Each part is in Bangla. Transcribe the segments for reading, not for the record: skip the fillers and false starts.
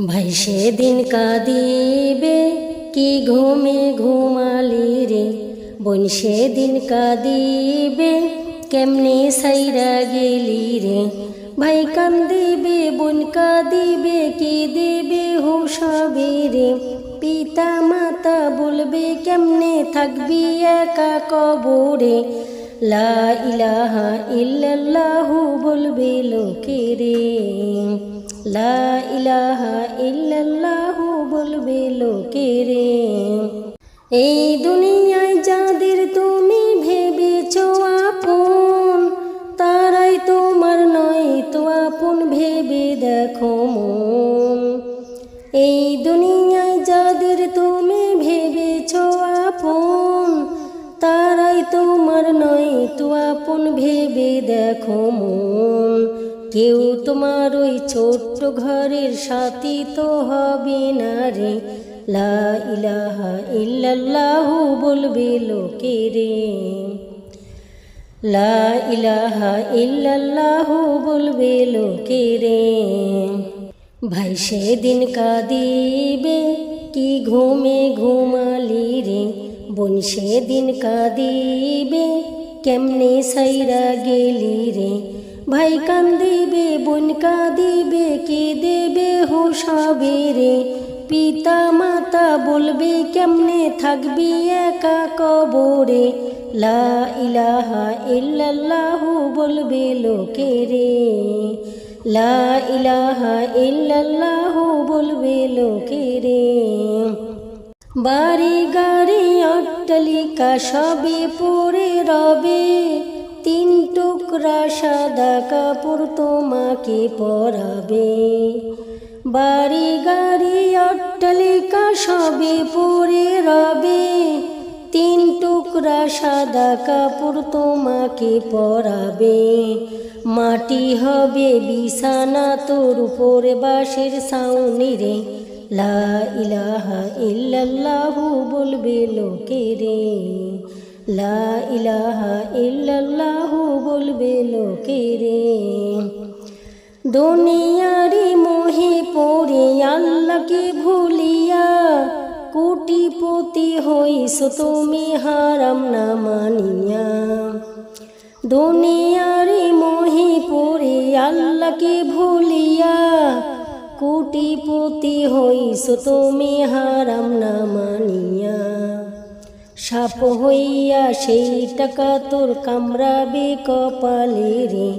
ভাই সেদিন কাঁদিবে কি ঘুমে ঘুমালি রে, বোন সেদিন কাঁদিবে কেমনে সাইরা গেলি রে। ভাই কান্দিবে বোন কাঁদিবে কি দেবে হুঁশাবে রে। পিতা মাতা বলবে কেমনে থাকবি একা কবরে। লা ইলাহা ইল্লাল্লাহু বলবে লোকে রে, লা ইলাহা ইল্লাল্লাহু বলবে লোকে রে। এই দুনিয়ায় যাদের তুমি ভেবেছো আপন, তারাই তোমার নয় তো আপন ভেবে দেখো মন। এই দুনিয়ায় যাদের তুমি ভেবেছো আপন, তারাই তোমার নয় তো আপন ভেবে দেখো মন। কেউ তোমার ওই ছোট্ট ঘরের সাথী তো হবে না রে। লা ইলাহা ইল্লাল্লাহু বলবে লোকে রে, লা ইলাহা ইল্লাল্লাহু বলবে লোকে রে। ভাই সেদিন কাঁদিবে কি ঘুমে ঘুমালি রে, বোন সেদিন কাঁদিবে কেমনে সাইরা গেলি রে। ভাই কান্দিবে বোন কাঁদিবে কি দেবে হুঁশাবে রে। পিতা মাতা বলবে কেমনে থাকবি একা কবরে। লা ইলাহা ইল্লাল্লাহু বলবে লোকে রে, লা ইলাহা ইল্লাল্লাহু বলবে লোকে রে। বাড়ি গাড়ি অট্টালিকা সবে পড়ে রবে, তিন টুকরা সাদা কাপড় তোমাকে পরাবে। বাড়ি গাড়ি অট্টালিকা সবে পড়ে রবে, তিন টুকরা সাদা কাপড় তোমাকে পরাবে। মাটি হবে বিছানা তোর উপরে বাঁশের ছাউনি রে। লা ইলাহা ইল্লাল্লাহু বলবে লোকে রে, লা ইলাহা ইল্লাল্লাহু বলবে লোকে রে। দুনিয়ারি মোহে পড়ে আল্লাহকে ভুলিয়া, কোটিপতি হইছো তুমি হারাম না মানিয়া। দুনিয়ারি মোহে পড়ে আল্লাহকে ভুলিয়া, কোটিপতি হইছো তুমি হারাম না মানিয়া। সাপ হইয়া সেই টাকা তোর কামড়াবে কপালে রে।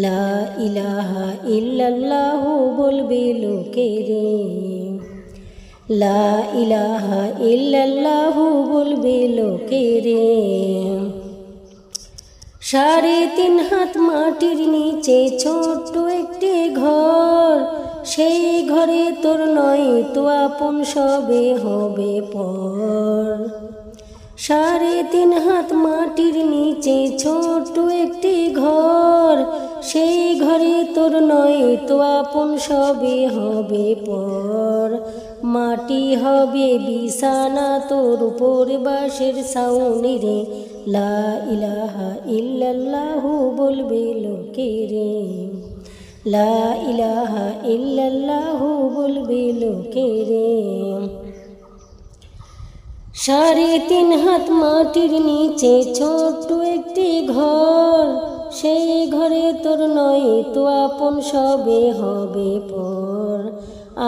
লা ইলাহা ইল্লাল্লাহু বলবে লোকে রে, লা ইলাহা ইল্লাল্লাহু বলবে লোকে রে। 3.5 হাত মাটির নিচে ছোট্ট একটি ঘর, সেই ঘরে তোর নয় তো আপন সবে হবে পর। 3.5 হাত মাটির নিচে ছোট্ট একটি ঘর, সেই ঘরে তোর নয় তো আপন সবে হবে পর। মাটি হবে বিছানা তোর উপর বাঁশের ছাউনি রে। লা ইলাহা ইল্লাল্লাহু বলবে লোকে রে, লা ইলাহা ইল্লাল্লাহু বলবে লোকে রে। 3.5 হাত মাটির নিচে ছোট্ট একটি ঘর, সেই ঘরে তোর নয় তো আপন সবে হবে পর।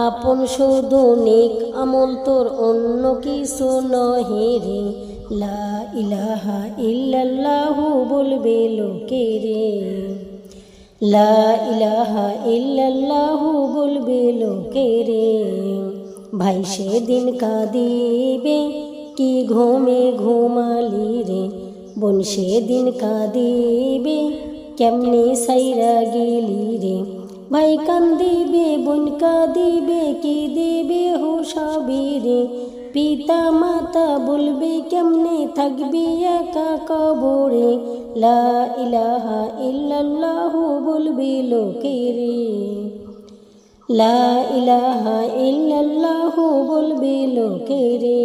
আপন শুধু নেক আমল তোর অন্য কিছু নহে রে। লা ইলাহা ইল্লাল্লাহু বলবে লোকে রে, লা ইলাহা ইল্লাল্লাহু বলবে লোকে রে। ভাই সেদিন কাঁদিবে কি ঘুমে ঘুমালি রে, বোন সেদিন কাঁদিবে কেমনে সাইরা গেলি রে। ভাই কান্দিবে বোন কাঁদিবে কি দেবে হুঁশাবে রে। পিতা মাতা বলবে কেমনে থাকবি একা কবরে। লা ইলাহা ইল্লাল্লাহু বলবে লোকে রে, লা ইলাহা ইল্লাল্লাহু বলবে লোকে রে।